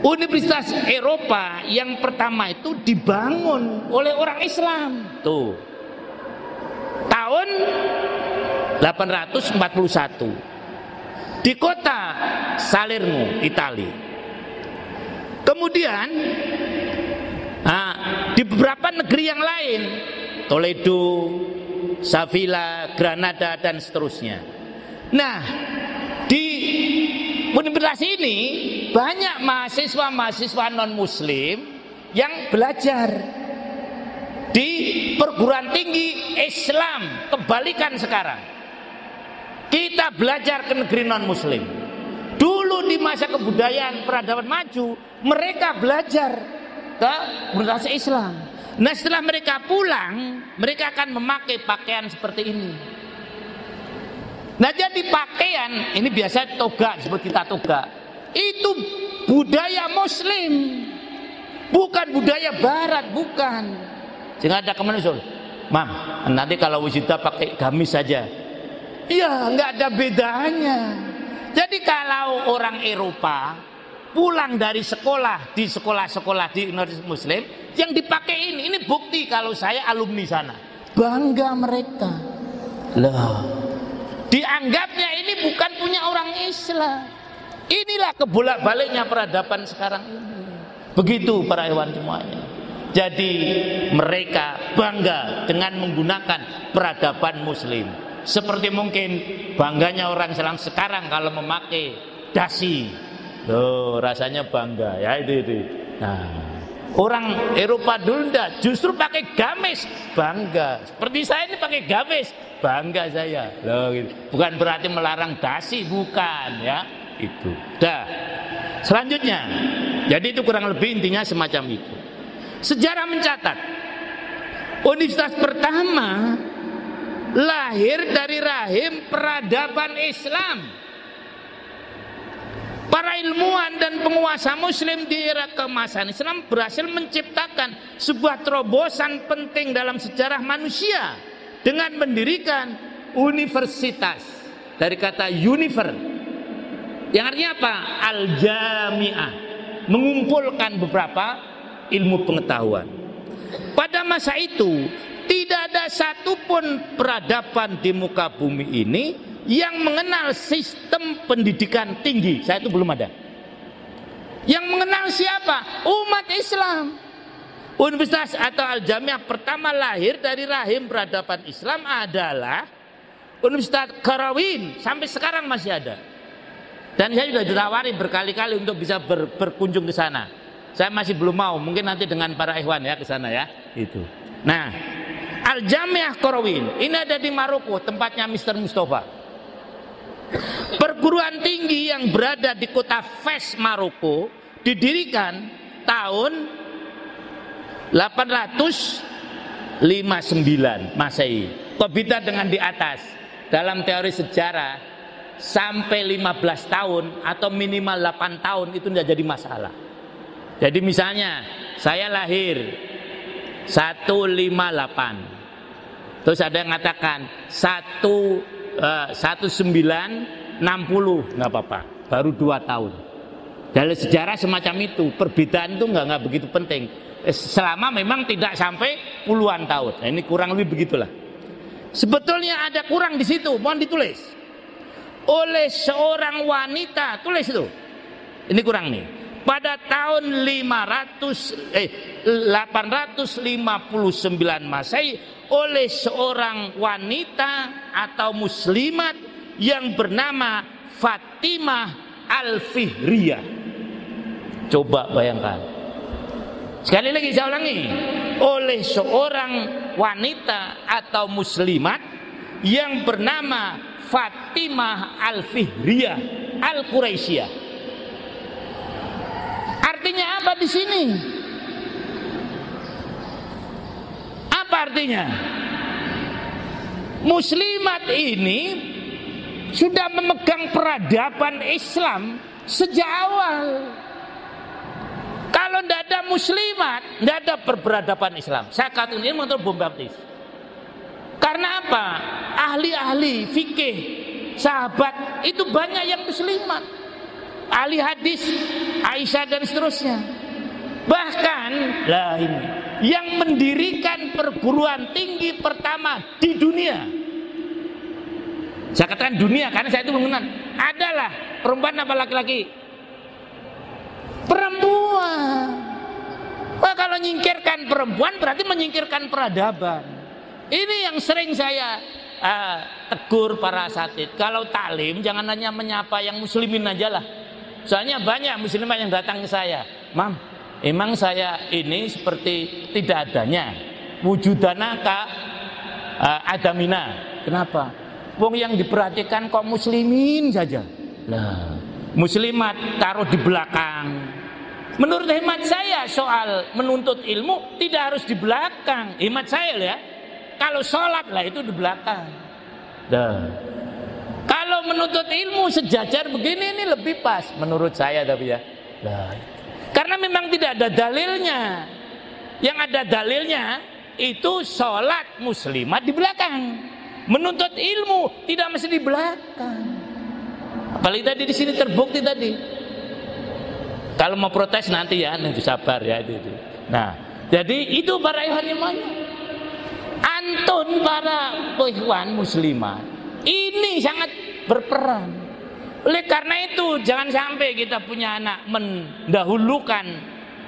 Universitas Eropa yang pertama itu dibangun oleh orang Islam. Tuh. Tahun 841 di kota Salerno, Italia. Kemudian di beberapa negeri yang lain, Toledo, Sevilla, Granada dan seterusnya. Nah, di universitas ini banyak mahasiswa-mahasiswa non-muslim yang belajar di perguruan tinggi Islam. Kebalikan sekarang, kita belajar ke negeri non-muslim. Dulu di masa kebudayaan peradaban maju, mereka belajar ke universitas Islam. Nah, setelah mereka pulang, mereka akan memakai pakaian seperti ini. Nah, jadi pakaian ini biasa toga, disebut kita toga. Itu budaya Muslim, bukan budaya Barat, bukan. Jangan ada kemana Mam, nanti kalau wisuda pakai gamis saja. Iya, nggak ada bedanya. Jadi kalau orang Eropa pulang dari sekolah di sekolah-sekolah di Universitas Muslim, yang dipakai ini bukti kalau saya alumni sana. Bangga mereka. Lah, dianggapnya ini bukan punya orang Islam. Inilah kebolak-baliknya peradaban sekarang ini. Begitu para hewan semuanya. Jadi mereka bangga dengan menggunakan peradaban Muslim. Seperti mungkin bangganya orang Islam sekarang kalau memakai dasi. Loh, rasanya bangga ya itu. Nah, orang Eropa dulu enggak, justru pakai gamis, bangga. Seperti saya ini pakai gamis, bangga saya. Loh, gitu. Bukan berarti melarang dasi, bukan ya. Itu. Dah. Selanjutnya, jadi itu kurang lebih intinya semacam itu. Sejarah mencatat, universitas pertama lahir dari rahim peradaban Islam. Para ilmuwan dan penguasa Muslim di era keemasan Islam berhasil menciptakan sebuah terobosan penting dalam sejarah manusia dengan mendirikan universitas, dari kata univer yang artinya apa? Al-Jami'ah, mengumpulkan beberapa ilmu pengetahuan. Pada masa itu tidak ada satupun peradaban di muka bumi ini yang mengenal sistem pendidikan tinggi. Saya itu belum ada. Yang mengenal siapa? Umat Islam. Universitas atau Al-Jami'ah pertama lahir dari rahim peradaban Islam adalah Universitas Qarawin. Sampai sekarang masih ada. Dan saya sudah ditawari berkali-kali untuk bisa berkunjung ke sana. Saya masih belum mau. Mungkin nanti dengan para ikhwan ya ke sana ya. Itu. Nah, Al-Jami'ah Qarawin ini ada di Maroko, tempatnya Mr. Mustafa. Perguruan tinggi yang berada di kota Fes, Maroko, didirikan tahun 859 Masehi. Kobita dengan di atas. Dalam teori sejarah sampai 15 tahun atau minimal 8 tahun itu tidak jadi masalah. Jadi misalnya saya lahir 158, terus ada yang mengatakan 1960, nggak apa-apa, baru 2 tahun. Dalam sejarah semacam itu, perbedaan itu nggak begitu penting, selama memang tidak sampai puluhan tahun. Nah, ini kurang lebih begitulah. Sebetulnya ada kurang di situ, mohon ditulis. Oleh seorang wanita, tulis itu. Ini kurang nih. Pada tahun 859 Masehi oleh seorang wanita atau muslimat yang bernama Fatimah Al-Fihriyah. Coba bayangkan. Sekali lagi saya ulangi. Oleh seorang wanita atau muslimat yang bernama Fatimah Al-Fihriyah Al-Quraisyah. Artinya apa di sini? Apa artinya? Muslimat ini sudah memegang peradaban Islam sejak awal. Kalau tidak ada muslimat, tidak ada peradaban Islam. Saya katakan ini menurut bom baptis. Karena apa? Ahli-ahli fikih, sahabat itu banyak yang muslimat. Ahli hadis, Aisyah dan seterusnya. Bahkan lah ini yang mendirikan perguruan tinggi pertama di dunia, saya katakan dunia karena saya itu mengenal, adalah perempuan apa laki-laki? Perempuan. Wah, kalau menyingkirkan perempuan berarti menyingkirkan peradaban. Ini yang sering saya tegur para asatidz. Kalau taklim jangan hanya menyapa yang muslimin aja lah. Soalnya banyak muslimah yang datang ke saya, Mam, emang saya ini seperti tidak adanya wujudana ka adamina. Kenapa? Wong yang diperhatikan kok muslimin saja. Lah, muslimat taruh di belakang. Menurut hemat saya soal menuntut ilmu tidak harus di belakang. Hemat saya ya. Kalau sholat lah itu di belakang. Dah. Kalau menuntut ilmu sejajar begini ini lebih pas menurut saya tapi ya. Nah, karena memang tidak ada dalilnya. Yang ada dalilnya itu sholat muslimat di belakang. Menuntut ilmu tidak mesti di belakang. Apalagi tadi di sini terbukti tadi. Kalau mau protes nanti ya, nanti sabar ya itu. Nah, jadi itu para ikhwan antun para ikhwan muslimat ini sangat berperan. Oleh karena itu jangan sampai kita punya anak mendahulukan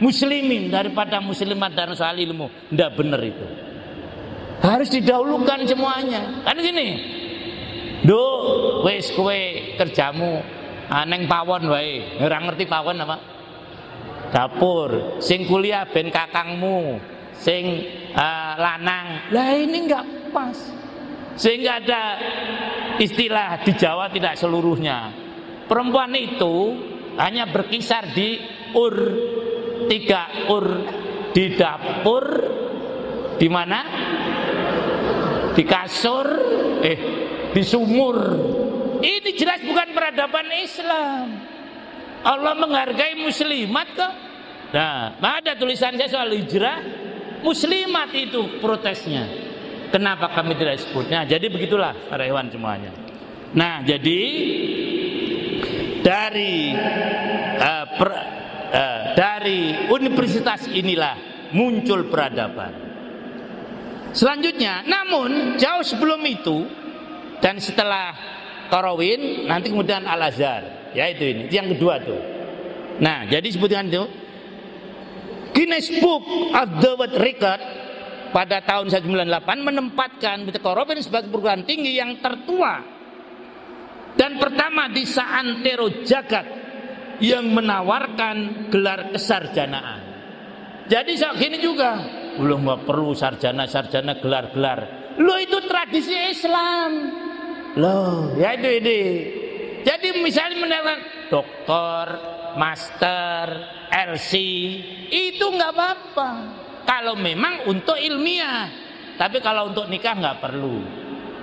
muslimin daripada muslimat dan soal ilmu. Tidak benar itu. Harus didahulukan semuanya. Kan gini, do wes kowe kerjamu neng pawon wae. Ora ngerti pawon apa? Dapur. Sing kuliah ben kakangmu, sing lanang. Lah ini enggak pas. Sehingga ada istilah di Jawa tidak seluruhnya. Perempuan itu hanya berkisar di 3 di dapur, di mana? Di kasur, di sumur. Ini jelas bukan peradaban Islam. Allah menghargai muslimat kok. Nah, ada tulisan saya soal hijrah, muslimat itu protesnya. Kenapa kami tidak sebutnya? Jadi begitulah para hewan semuanya. Nah, jadi dari universitas inilah muncul peradaban. Selanjutnya, namun jauh sebelum itu dan setelah Qarawin, nanti kemudian Al-Azhar. Ya itu ini, itu yang kedua tuh. Nah, jadi sebutkan itu Guinness Book of the World Record pada tahun 1998 menempatkan Qarawin sebagai perguruan tinggi yang tertua dan pertama di seantero jagat yang menawarkan gelar kesarjanaan. Jadi saat gini juga, belum nggak perlu sarjana gelar-gelar. Lo itu tradisi Islam. Loh, ya itu ini. Jadi misalnya menerangkan doktor, master, LC, itu nggak apa-apa. Kalau memang untuk ilmiah, tapi kalau untuk nikah nggak perlu.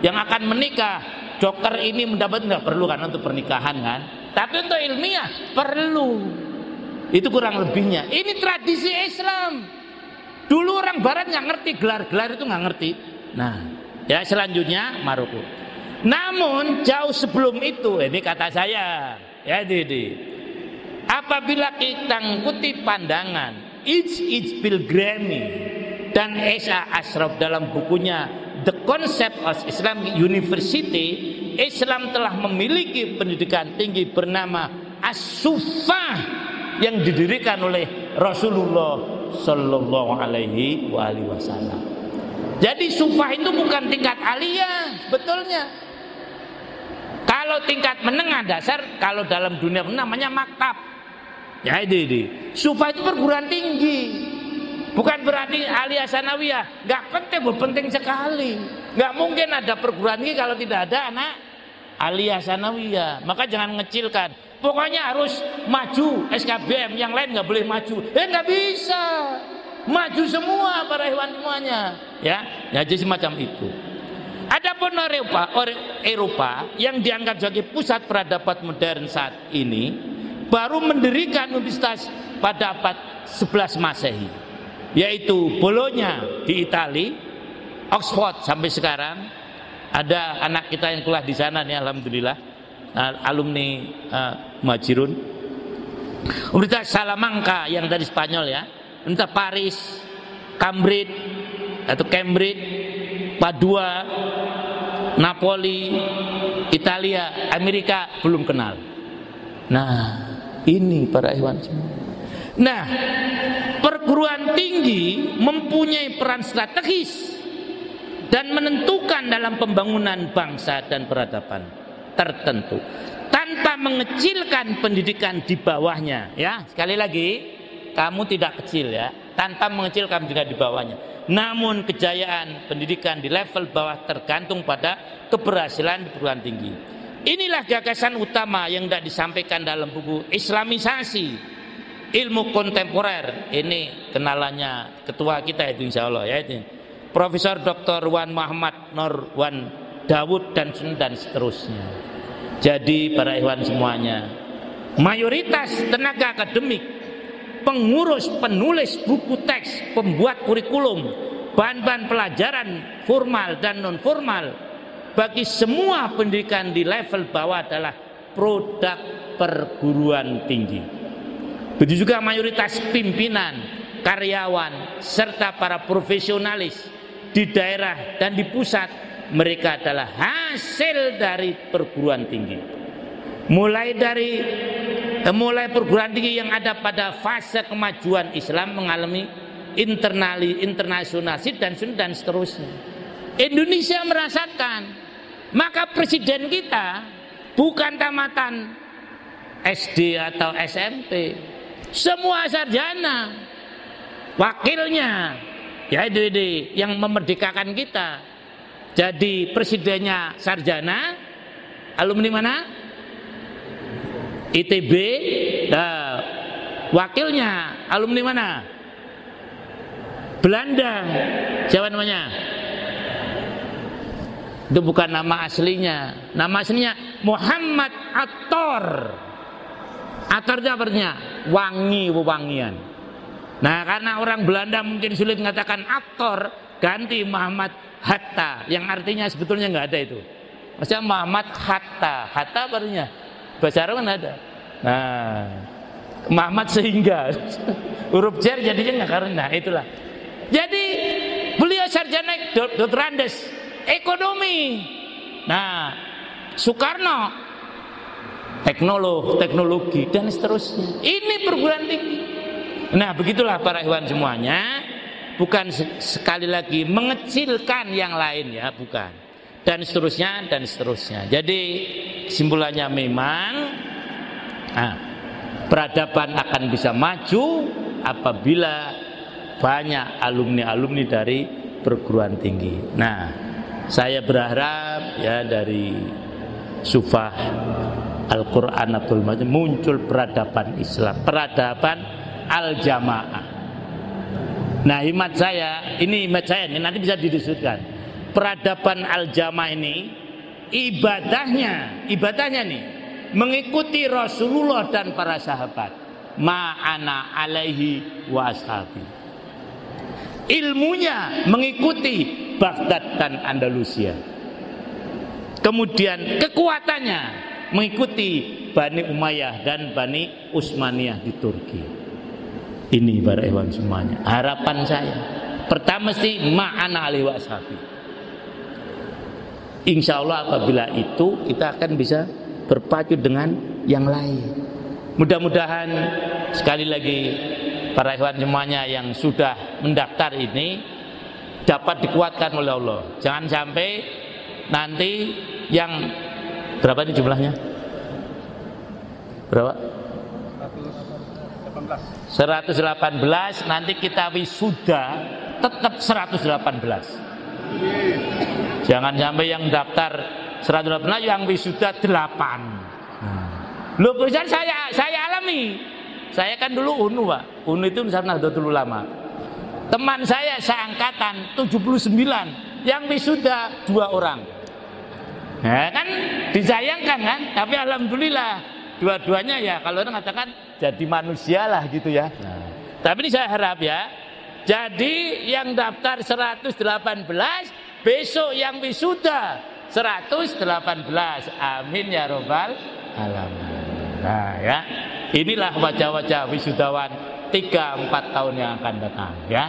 Yang akan menikah, dokter ini mendapat nggak perlu kan untuk pernikahan kan? Tapi untuk ilmiah perlu. Itu kurang lebihnya. Ini tradisi Islam. Dulu orang Barat nggak ngerti gelar-gelar itu nggak ngerti. Nah, ya selanjutnya Maroko. Namun jauh sebelum itu, ini kata saya, ya ini. Apabila kita ngikuti pandangan Each Pilgrami dan Esa Ashraf dalam bukunya The Concept of Islamic University, Islam telah memiliki pendidikan tinggi bernama As-Suffah yang didirikan oleh Rasulullah Sallallahu Alaihi Wasallam. Jadi Suffah itu bukan tingkat aliyah sebetulnya. Kalau tingkat menengah dasar, kalau dalam dunia namanya maktab. Ya ini. Suffah itu perguruan tinggi. Bukan berarti aliyah sanawiyah. Gak penting, penting sekali. Gak mungkin ada perguruan tinggi kalau tidak ada anak aliyah sanawiyah. Maka jangan ngecilkan. Pokoknya harus maju SKBM, yang lain gak boleh maju. Gak bisa. Maju semua para hewan semuanya. Ya jadi semacam itu. Adapun Eropa yang dianggap sebagai pusat peradaban modern saat ini baru mendirikan universitas pada abad 11 Masehi, yaitu Bologna di Italia, Oxford sampai sekarang. Ada anak kita yang kuliah di sana nih, alhamdulillah, alumni Muhajirun. Universitas Salamanca yang dari Spanyol ya, Universitas Paris, Cambridge atau Cambridge, Padua, Napoli, Italia, Amerika belum kenal. Nah, ini para ikhwan semua. Nah, perguruan tinggi mempunyai peran strategis dan menentukan dalam pembangunan bangsa dan peradaban tertentu tanpa mengecilkan pendidikan di bawahnya. Ya, sekali lagi, kamu tidak kecil ya, tanpa mengecilkan pendidikan di bawahnya. Namun kejayaan pendidikan di level bawah tergantung pada keberhasilan di perguruan tinggi. Inilah gagasan utama yang tidak disampaikan dalam buku Islamisasi Ilmu Kontemporer. Ini kenalannya ketua kita itu insya Allah ya, itu Profesor Dr. Wan Muhammad Nur Wan Dawud dan seterusnya. Jadi para ikhwan semuanya, mayoritas tenaga akademik, pengurus, penulis buku teks, pembuat kurikulum, bahan-bahan pelajaran formal dan non formal bagi semua pendidikan di level bawah adalah produk perguruan tinggi. Begitu juga mayoritas pimpinan, karyawan, serta para profesionalis di daerah dan di pusat, mereka adalah hasil dari perguruan tinggi. Mulai perguruan tinggi yang ada pada fase kemajuan Islam mengalami internasionalisasi dan seterusnya. Indonesia merasakan, maka presiden kita bukan tamatan SD atau SMP, semua sarjana, wakilnya ya itu yang memerdekakan kita. Jadi presidennya sarjana, alumni mana? ITB. Nah, wakilnya alumni mana? Belanda. Siapa namanya? Itu bukan nama aslinya. Nama aslinya Muhammad Attor. Attor itu artinya wangi, wewangian. Nah, karena orang Belanda mungkin sulit mengatakan Attor, ganti Muhammad Hatta, yang artinya sebetulnya nggak ada itu. Maksudnya Muhammad Hatta. Hatta artinya bahasa Arab kan ada. Nah, Muhammad sehingga huruf jar jadinya nggak karena itulah. Jadi beliau sarjana Dr. Andes ekonomi. Nah, Soekarno teknologi dan seterusnya. Ini perguruan tinggi. Nah, begitulah para ikhwan semuanya. Bukan sekali lagi mengecilkan yang lain ya, bukan. Dan seterusnya dan seterusnya. Jadi kesimpulannya memang peradaban akan bisa maju apabila banyak alumni-alumni dari perguruan tinggi. Nah, saya berharap ya dari Sufah Al-Quran Abdul Majid muncul peradaban Islam, peradaban al-jamaah. Nah, imat saya ini nanti bisa didiskusikan. Peradaban al-jamaah ini ibadahnya nih mengikuti Rasulullah dan para sahabat. Ma'ana alaihi wa ashabi. Ilmunya mengikuti Baghdad dan Andalusia. Kemudian kekuatannya mengikuti Bani Umayyah dan Bani Utsmaniyah di Turki. Ini para ikhwan semuanya. Harapan saya pertama sih ma'ana alaihi wa ashabi. Insya Allah apabila itu kita akan bisa berpacu dengan yang lain. Mudah-mudahan sekali lagi para ikhwan semuanya yang sudah mendaftar ini dapat dikuatkan oleh Allah. Jangan sampai nanti yang berapa ini jumlahnya? Berapa? 118. Nanti kita wisuda tetap 118. Jangan sampai yang daftar 118 yang wisuda 8. Loh, bisa saya alami. Saya kan dulu UNU, Pak. UNU itu misalnya Nahdlatul Ulama. Teman saya seangkatan 79 yang wisuda 2 orang. Nah, kan disayangkan kan? Tapi alhamdulillah dua-duanya ya kalau orang katakan jadi manusia lah gitu ya. Nah, tapi ini saya harap ya. Jadi yang daftar 118, besok yang wisuda 118. Amin ya robbal alamin. Nah ya. inilah wajah-wajah wisudawan 3-4 tahun yang akan datang ya.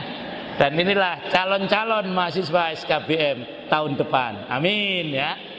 Dan inilah calon-calon mahasiswa SKBM tahun depan. Amin ya.